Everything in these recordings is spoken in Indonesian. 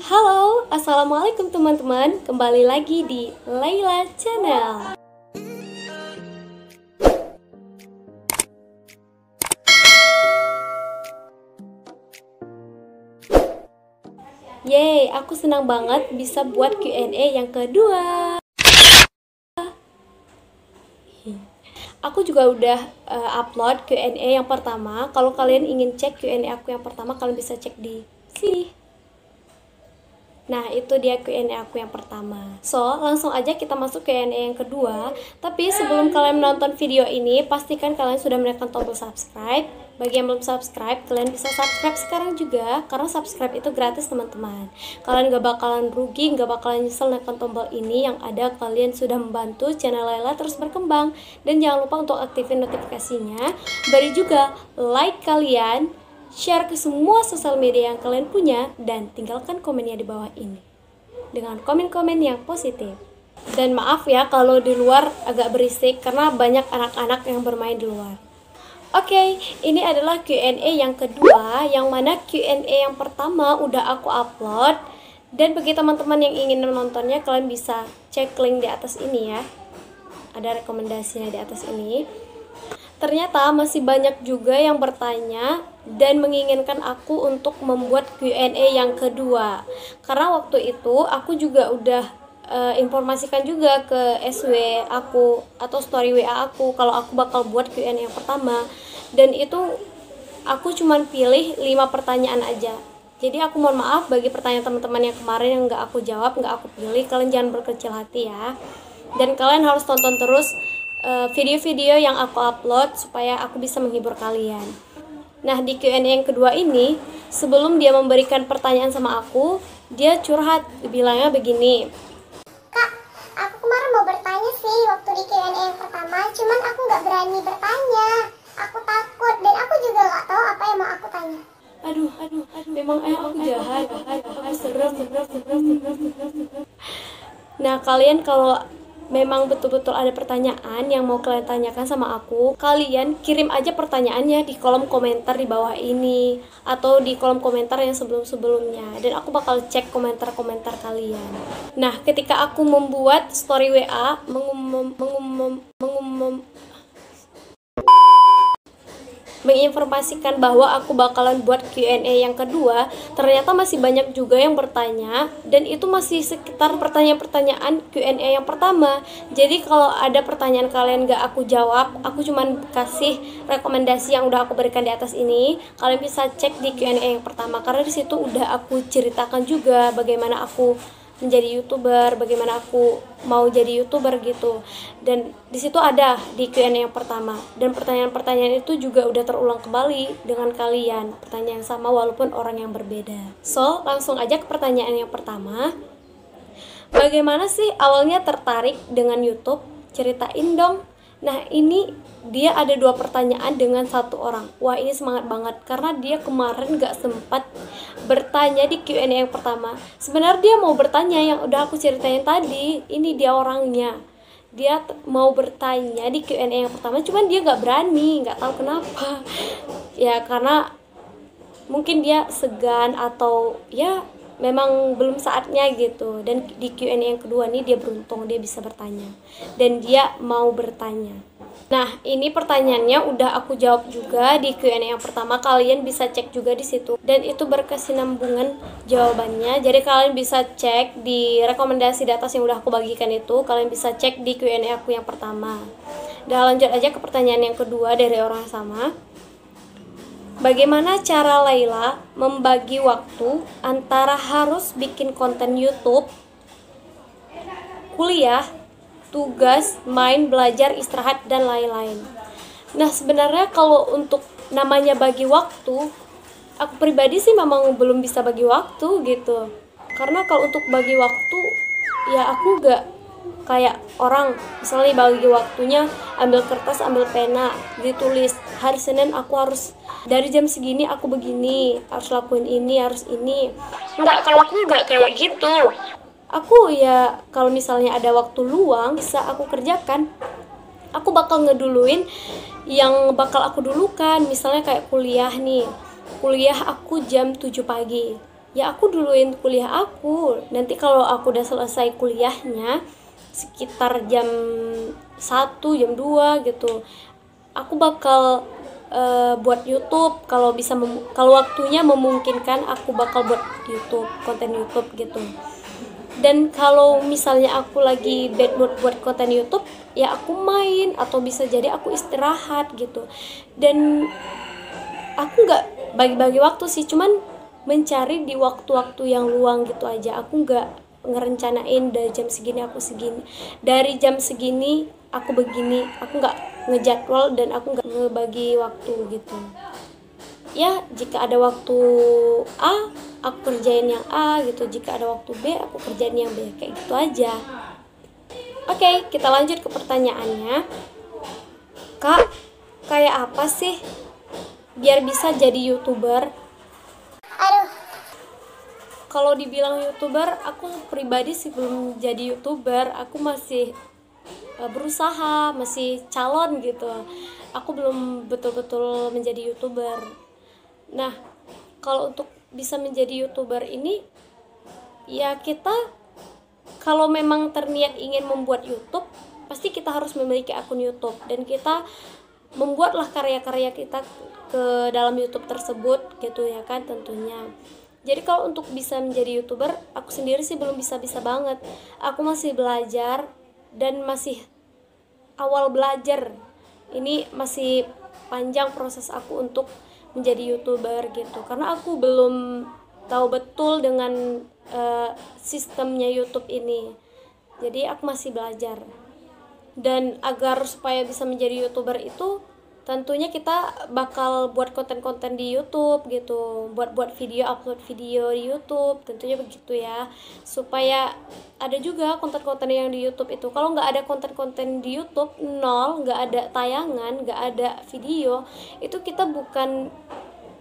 Halo, assalamualaikum teman-teman. Kembali lagi di Laila Channel. Yeay, aku senang banget bisa buat Q&A yang kedua. Aku juga udah upload Q&A yang pertama. Kalau kalian ingin cek Q&A aku yang pertama, kalian bisa cek di sini. Nah, itu dia Q&A aku yang pertama. So, langsung aja kita masuk Q&A yang kedua. Tapi sebelum kalian menonton video ini, pastikan kalian sudah menekan tombol subscribe. Bagi yang belum subscribe, kalian bisa subscribe sekarang juga, karena subscribe itu gratis teman-teman. Kalian gak bakalan rugi, gak bakalan nyesel menekan tombol ini. Yang ada kalian sudah membantu channel Laila terus berkembang. Dan jangan lupa untuk aktifin notifikasinya. Beri juga like kalian, share ke semua sosial media yang kalian punya, dan tinggalkan komennya di bawah ini dengan komen-komen yang positif. Dan maaf ya kalau di luar agak berisik karena banyak anak-anak yang bermain di luar. Oke, ini adalah Q&A yang kedua, yang mana Q&A yang pertama udah aku upload. Dan bagi teman-teman yang ingin menontonnya, kalian bisa cek link di atas ini ya. Ada rekomendasinya di atas ini. Ternyata masih banyak juga yang bertanya dan menginginkan aku untuk membuat Q&A yang kedua. Karena waktu itu aku juga udah informasikan juga ke SW aku atau story WA aku kalau aku bakal buat Q&A yang pertama. Dan itu aku cuman pilih 5 pertanyaan aja. Jadi aku mohon maaf bagi pertanyaan teman-teman yang kemarin yang nggak aku jawab, nggak aku pilih. Kalian jangan berkecil hati ya. Dan kalian harus tonton terus video-video yang aku upload supaya aku bisa menghibur kalian. Nah, di Q&A yang kedua ini, sebelum dia memberikan pertanyaan sama aku, dia curhat, bilangnya begini. Kak, aku kemarin mau bertanya sih waktu di Q&A yang pertama, cuman aku nggak berani bertanya. Aku takut dan aku juga nggak tahu apa yang mau aku tanya. Aduh, memang aku jahat, aku serem. Nah, kalian kalau memang betul-betul ada pertanyaan yang mau kalian tanyakan sama aku, kalian kirim aja pertanyaannya di kolom komentar di bawah ini atau di kolom komentar yang sebelum-sebelumnya, dan aku bakal cek komentar-komentar kalian. Nah, ketika aku membuat story WA menginformasikan bahwa aku bakalan buat Q&A yang kedua, ternyata masih banyak juga yang bertanya, dan itu masih sekitar pertanyaan-pertanyaan Q&A yang pertama. Jadi kalau ada pertanyaan kalian gak aku jawab, aku cuman kasih rekomendasi yang udah aku berikan di atas ini. Kalian bisa cek di Q&A yang pertama, karena disitu udah aku ceritakan juga bagaimana aku menjadi YouTuber, bagaimana aku mau jadi YouTuber gitu. Dan di situ ada di Q&A yang pertama. Dan pertanyaan-pertanyaan itu juga udah terulang kembali dengan kalian. Pertanyaan yang sama walaupun orang yang berbeda. So, langsung aja ke pertanyaan yang pertama. Bagaimana sih awalnya tertarik dengan YouTube? Ceritain dong. Nah, ini dia ada 2 pertanyaan dengan 1 orang. Wah, ini semangat banget karena dia kemarin gak sempat bertanya di Q&A yang pertama. Sebenarnya dia mau bertanya yang udah aku ceritain tadi. Ini dia orangnya. Dia mau bertanya di Q&A yang pertama, cuman dia gak berani, gak tahu kenapa. Ya karena mungkin dia segan atau ya memang belum saatnya gitu. Dan di Q&A yang kedua nih dia beruntung, dia bisa bertanya dan dia mau bertanya. Nah, ini pertanyaannya udah aku jawab juga di Q&A yang pertama. Kalian bisa cek juga di situ dan itu berkesinambungan jawabannya. Jadi kalian bisa cek di rekomendasi di atas yang udah aku bagikan itu. Kalian bisa cek di Q&A aku yang pertama. Dan lanjut aja ke pertanyaan yang kedua dari orang yang sama. Bagaimana cara Laila membagi waktu antara harus bikin konten YouTube, kuliah, tugas, main, belajar, istirahat, dan lain-lain. Nah, sebenarnya kalau untuk namanya bagi waktu, aku pribadi sih memang belum bisa bagi waktu gitu. Karena kalau untuk bagi waktu, ya aku gak kayak orang misalnya bagi waktunya ambil kertas, ambil pena, ditulis hari Senin aku harus dari jam segini aku begini, harus lakuin ini, harus ini. Enggak, kalau aku enggak kayak gitu. Aku ya kalau misalnya ada waktu luang bisa aku kerjakan. Aku bakal ngeduluin yang bakal aku dulukan. Misalnya kayak kuliah nih. Kuliah aku jam 7 pagi. ya aku duluin kuliah aku. Nanti kalau aku udah selesai kuliahnya sekitar jam 1, jam 2 gitu, aku bakal buat YouTube. Kalau bisa kalau waktunya memungkinkan, aku bakal buat YouTube, konten YouTube gitu. Dan kalau misalnya aku lagi bad mood buat konten YouTube, ya aku main, atau bisa jadi aku istirahat gitu. Dan aku nggak bagi-bagi waktu sih, cuman mencari di waktu-waktu yang luang gitu aja. Aku nggak ngerencanain dari jam segini aku segini, dari jam segini aku begini. Aku nggak ngejadwal dan aku nggak ngebagi waktu gitu. Ya jika ada waktu A, aku kerjain yang A gitu. Jika ada waktu B, aku kerjain yang B, kayak gitu aja. Oke, kita lanjut ke pertanyaannya. Kak, kayak apa sih biar bisa jadi YouTuber? Aduh, Kalau dibilang YouTuber, aku pribadi sih belum jadi YouTuber. Aku masih berusaha, masih calon gitu. Aku belum betul-betul menjadi YouTuber. Nah, kalau untuk bisa menjadi YouTuber ini, ya kita kalau memang terniat ingin membuat YouTube, pasti kita harus memiliki akun YouTube, dan kita membuatlah karya-karya kita ke dalam YouTube tersebut gitu ya kan tentunya. Jadi kalau untuk bisa menjadi YouTuber, aku sendiri sih belum bisa-bisa banget. Aku masih belajar dan masih awal belajar. Ini masih panjang proses aku untuk menjadi YouTuber gitu, karena aku belum tahu betul dengan sistemnya YouTube ini. Jadi aku masih belajar. Dan agar supaya bisa menjadi YouTuber itu, tentunya kita bakal buat konten-konten di YouTube gitu, buat video, upload video di YouTube, tentunya begitu ya. Supaya ada juga konten-konten yang di YouTube itu. Kalau nggak ada konten-konten di YouTube, nol, nggak ada tayangan, nggak ada video, itu kita bukan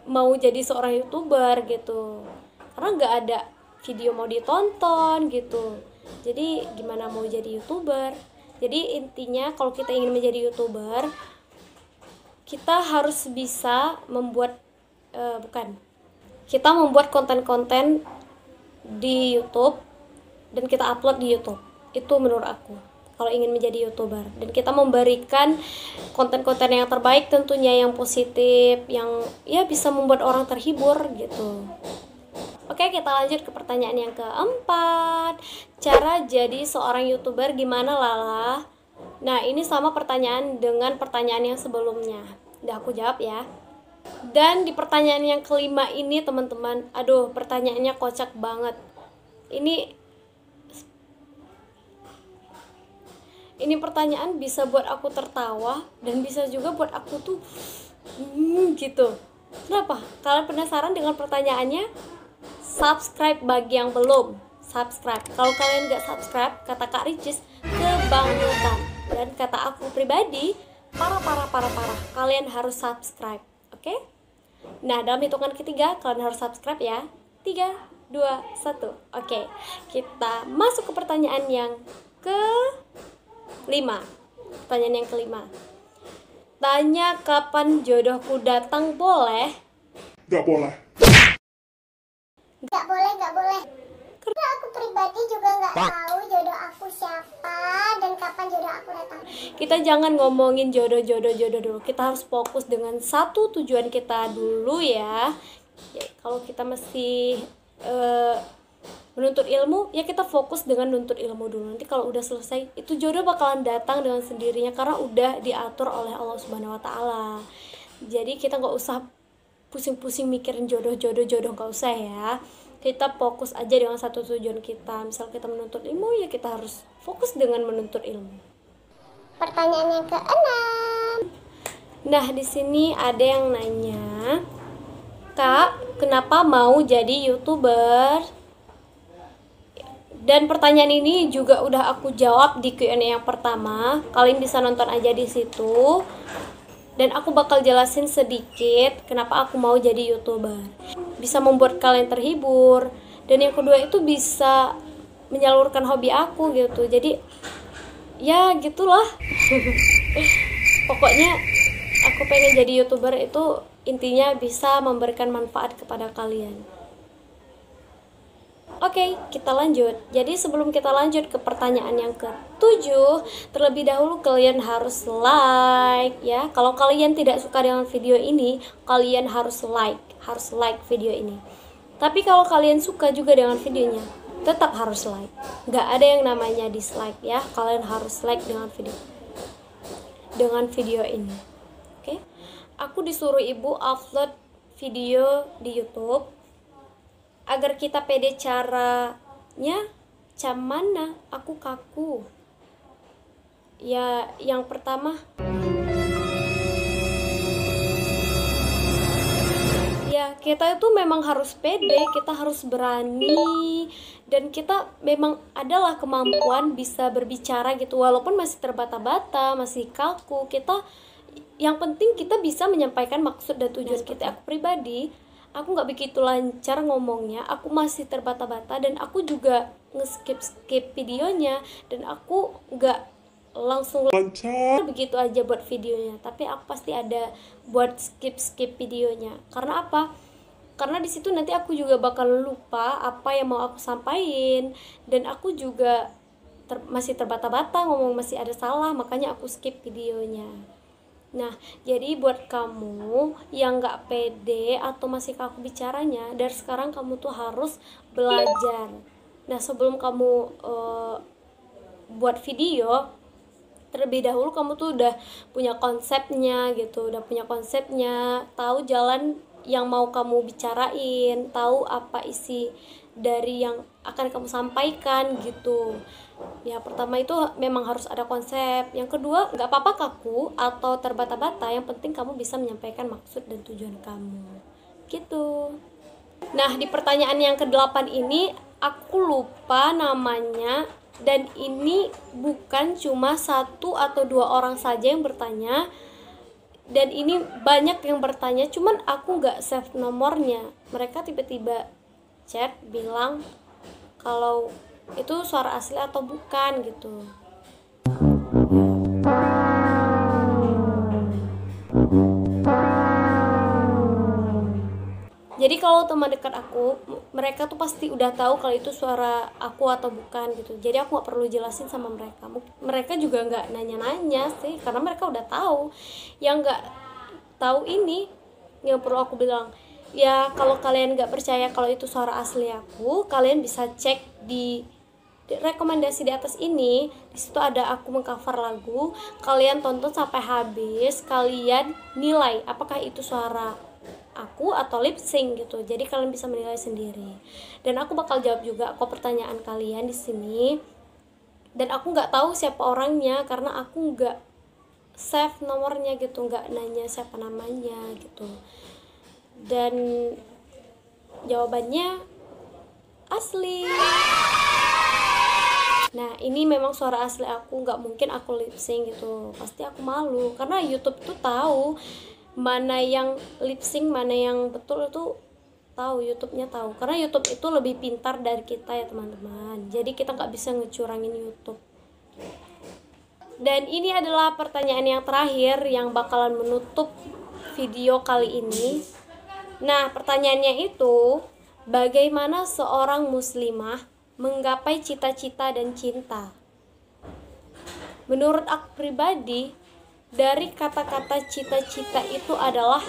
mau jadi seorang YouTuber gitu, karena nggak ada video mau ditonton gitu. Jadi gimana mau jadi YouTuber? Jadi intinya kalau kita ingin menjadi YouTuber, kita harus bisa membuat kita membuat konten-konten di YouTube dan kita upload di YouTube. Itu menurut aku kalau ingin menjadi YouTuber, dan kita memberikan konten-konten yang terbaik, tentunya yang positif, yang ya bisa membuat orang terhibur gitu. Oke, kita lanjut ke pertanyaan yang keempat. Cara jadi seorang YouTuber gimana, Lala? Nah, ini sama pertanyaan dengan pertanyaan yang sebelumnya. Udah aku jawab ya. Dan di pertanyaan yang kelima ini, teman-teman, aduh, pertanyaannya kocak banget. Ini pertanyaan bisa buat aku tertawa dan bisa juga buat aku tuh gitu. Kenapa? Kalian penasaran dengan pertanyaannya? Subscribe bagi yang belum subscribe. Kalau kalian nggak subscribe, kata Kak Ricis, kebangetan. Dan kata aku pribadi, parah. Kalian harus subscribe, oke? Nah, dalam hitungan ketiga, kalian harus subscribe ya. 3, 2, 1. Oke, kita masuk ke pertanyaan yang kelima. Pertanyaan yang kelima. Tanya kapan jodohku datang boleh? Gak boleh. nggak boleh. Karena aku pribadi juga nggak tahu jodoh aku siapa dan kapan jodoh aku datang. Kita jangan ngomongin jodoh dulu. Kita harus fokus dengan satu tujuan kita dulu ya. Kalau kita masih menuntut ilmu, ya kita fokus dengan nuntut ilmu dulu. Nanti kalau udah selesai, itu jodoh bakalan datang dengan sendirinya, karena udah diatur oleh Allah Subhanahu Wa Taala. Jadi kita nggak usah pusing-pusing mikirin jodoh, nggak usah ya. Kita fokus aja dengan satu tujuan kita. Misal kita menuntut ilmu, ya kita harus fokus dengan menuntut ilmu. Pertanyaan yang keenam. Nah, di sini ada yang nanya, Kak, kenapa mau jadi YouTuber? Dan pertanyaan ini juga udah aku jawab di Q&A yang pertama. Kalian bisa nonton aja di situ. Dan aku bakal jelasin sedikit kenapa aku mau jadi YouTuber. Bisa membuat kalian terhibur, dan yang kedua itu bisa menyalurkan hobi aku gitu. Jadi ya gitulah. Pokoknya aku pengen jadi YouTuber itu intinya bisa memberikan manfaat kepada kalian. Oke, kita lanjut. Jadi sebelum kita lanjut ke pertanyaan yang ke-7, terlebih dahulu kalian harus like ya. Kalau kalian tidak suka dengan video ini, kalian harus like video ini. Tapi kalau kalian suka juga dengan videonya, tetap harus like. Nggak ada yang namanya dislike ya. Kalian harus like dengan video ini. Oke. Aku disuruh ibu upload video di YouTube agar kita pede. Caranya mana? Aku kaku. Ya, yang pertama ya, kita itu memang harus pede, kita harus berani, dan kita memang adalah kemampuan bisa berbicara gitu, walaupun masih terbata-bata, masih kaku. Yang penting kita bisa menyampaikan maksud dan tujuan kita. Aku pribadi, aku nggak begitu lancar ngomongnya, aku masih terbata-bata, dan aku juga nge-skip videonya, dan aku nggak langsung lancar begitu aja buat videonya, tapi aku pasti ada buat skip videonya. Karena apa? Karena di situ nanti aku juga bakal lupa apa yang mau aku sampaikan, dan aku juga masih terbata-bata ngomong, masih ada salah, makanya aku skip videonya. Nah, jadi buat kamu yang gak pede atau masih kaku bicaranya, dari sekarang kamu tuh harus belajar. Nah, sebelum kamu buat video, terlebih dahulu kamu tuh udah punya konsepnya gitu, tahu jalan yang mau kamu bicarain, tahu apa isi dari yang akan kamu sampaikan gitu. Ya, pertama itu memang harus ada konsep. Yang kedua, nggak apa-apa kaku atau terbata-bata, yang penting kamu bisa menyampaikan maksud dan tujuan kamu gitu. Nah, di pertanyaan yang ke-8 ini aku lupa namanya, dan ini bukan cuma 1 atau 2 orang saja yang bertanya, dan ini banyak yang bertanya, cuman aku nggak save nomornya. Mereka tiba-tiba chat bilang kalau itu suara asli atau bukan gitu. Jadi kalau teman dekat aku, mereka tuh pasti udah tahu kalau itu suara aku atau bukan gitu. Jadi aku nggak perlu jelasin sama mereka. Mereka juga nggak nanya-nanya sih, karena mereka udah tahu. Yang nggak tahu ini, yang perlu aku bilang, ya kalau kalian nggak percaya kalau itu suara asli aku, kalian bisa cek di rekomendasi di atas ini. Di situ ada aku mengcover lagu. Kalian tonton sampai habis, kalian nilai apakah itu suara aku atau lip sync gitu. Jadi kalian bisa menilai sendiri. Dan aku bakal jawab juga kok pertanyaan kalian di sini. Dan aku nggak tahu siapa orangnya karena aku nggak save nomornya gitu, nggak nanya siapa namanya gitu. Dan jawabannya asli. Nah, ini memang suara asli aku, nggak mungkin aku lip sync gitu. Pasti aku malu karena YouTube tuh tahu mana yang lip sync, mana yang betul, itu tahu, YouTube-nya tahu. Karena YouTube itu lebih pintar dari kita ya teman-teman. Jadi kita nggak bisa ngecurangin YouTube. Dan ini adalah pertanyaan yang terakhir yang bakalan menutup video kali ini. Nah, pertanyaannya itu, bagaimana seorang muslimah menggapai cita-cita dan cinta? Menurut aku pribadi, dari kata-kata cita-cita itu adalah,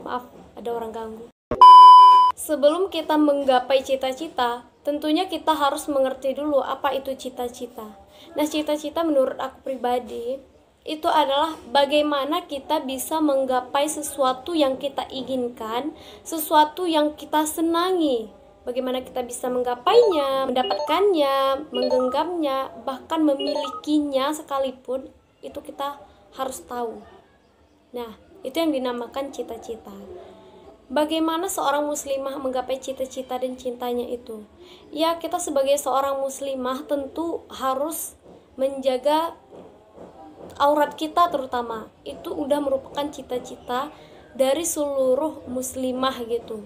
maaf, ada orang ganggu. Sebelum kita menggapai cita-cita, tentunya kita harus mengerti dulu apa itu cita-cita. Nah, cita-cita menurut aku pribadi itu adalah bagaimana kita bisa menggapai sesuatu yang kita inginkan, sesuatu yang kita senangi. Bagaimana kita bisa menggapainya, mendapatkannya, menggenggamnya, bahkan memilikinya sekalipun, itu kita harus tahu. Nah, itu yang dinamakan cita-cita. Bagaimana seorang muslimah menggapai cita-cita dan cintanya itu? Ya, kita sebagai seorang muslimah tentu harus menjaga aurat kita terutama. Itu udah merupakan cita-cita dari seluruh muslimah gitu.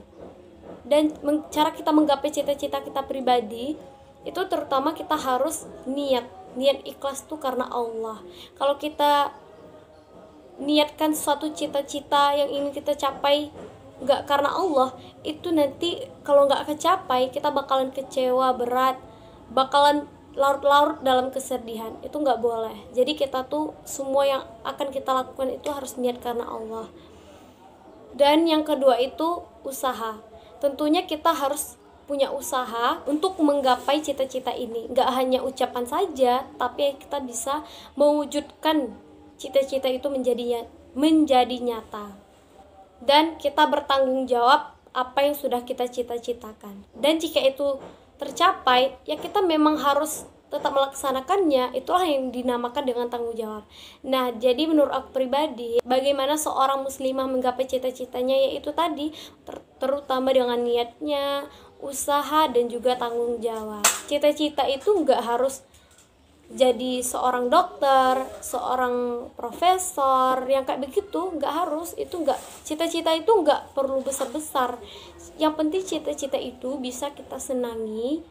Dan cara kita menggapai cita-cita kita pribadi itu terutama kita harus niat ikhlas tuh karena Allah. Kalau kita niatkan suatu cita-cita yang ingin kita capai nggak karena Allah, itu nanti kalau nggak kecapai kita bakalan kecewa berat, bakalan larut-larut dalam kesedihan. Itu nggak boleh. Jadi kita tuh semua yang akan kita lakukan itu harus niat karena Allah. Dan yang kedua itu usaha. Tentunya kita harus punya usaha untuk menggapai cita-cita ini. Nggak hanya ucapan saja, tapi kita bisa mewujudkan cita-cita itu menjadi nyata. Dan kita bertanggung jawab apa yang sudah kita cita-citakan. Dan jika itu tercapai, ya kita memang harus tetap melaksanakannya. Itulah yang dinamakan dengan tanggung jawab. Nah, jadi menurut aku pribadi, bagaimana seorang muslimah menggapai cita-citanya, yaitu tadi terutama dengan niatnya, usaha, dan juga tanggung jawab. Cita-cita itu nggak harus jadi seorang dokter, seorang profesor, yang kayak begitu, nggak harus. Itu nggak, cita-cita itu nggak perlu besar-besar. Yang penting cita-cita itu bisa kita senangi,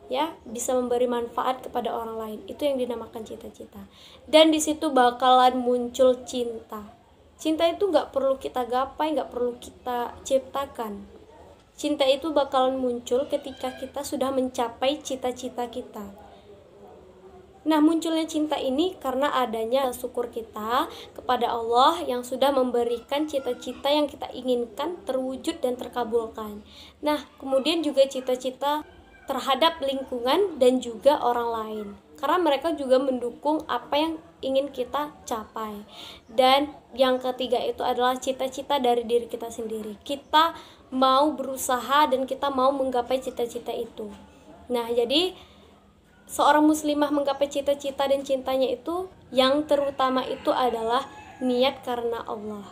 ya, bisa memberi manfaat kepada orang lain. Itu yang dinamakan cita-cita. Dan di situ bakalan muncul cinta. Cinta itu nggak perlu kita gapai, nggak perlu kita ciptakan. Cinta itu bakalan muncul ketika kita sudah mencapai cita-cita kita. Nah, munculnya cinta ini karena adanya syukur kita kepada Allah yang sudah memberikan cita-cita yang kita inginkan terwujud dan terkabulkan. Nah, kemudian juga cita-cita terhadap lingkungan dan juga orang lain, karena mereka juga mendukung apa yang ingin kita capai. Dan yang ketiga itu adalah cita-cita dari diri kita sendiri. Kita mau berusaha dan kita mau menggapai cita-cita itu. Nah, jadi seorang muslimah menggapai cita-cita dan cintanya itu, yang terutama itu adalah niat karena Allah.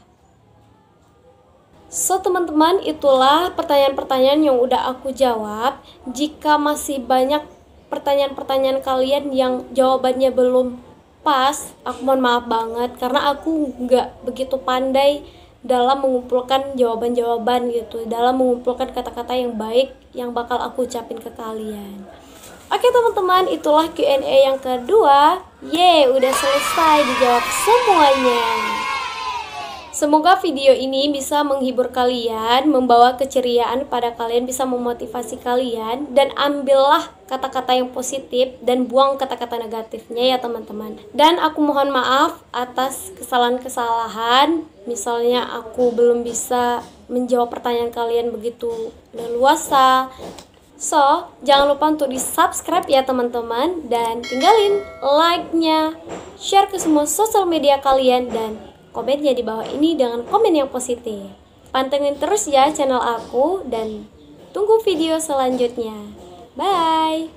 So teman-teman, itulah pertanyaan-pertanyaan yang udah aku jawab. Jika masih banyak pertanyaan-pertanyaan kalian yang jawabannya belum pas, aku mohon maaf banget, karena aku nggak begitu pandai dalam mengumpulkan jawaban-jawaban gitu, dalam mengumpulkan kata-kata yang baik yang bakal aku ucapin ke kalian. Oke teman-teman, itulah Q&A yang kedua. Udah selesai dijawab semuanya. Semoga video ini bisa menghibur kalian, membawa keceriaan pada kalian, bisa memotivasi kalian, dan ambillah kata-kata yang positif dan buang kata-kata negatifnya ya teman-teman. Dan aku mohon maaf atas kesalahan-kesalahan, misalnya aku belum bisa menjawab pertanyaan kalian begitu leluasa. So, jangan lupa untuk di-subscribe ya teman-teman, dan tinggalin like-nya, share ke semua sosial media kalian, dan komennya di bawah ini dengan komen yang positif. Pantengin terus ya channel aku, dan tunggu video selanjutnya. Bye!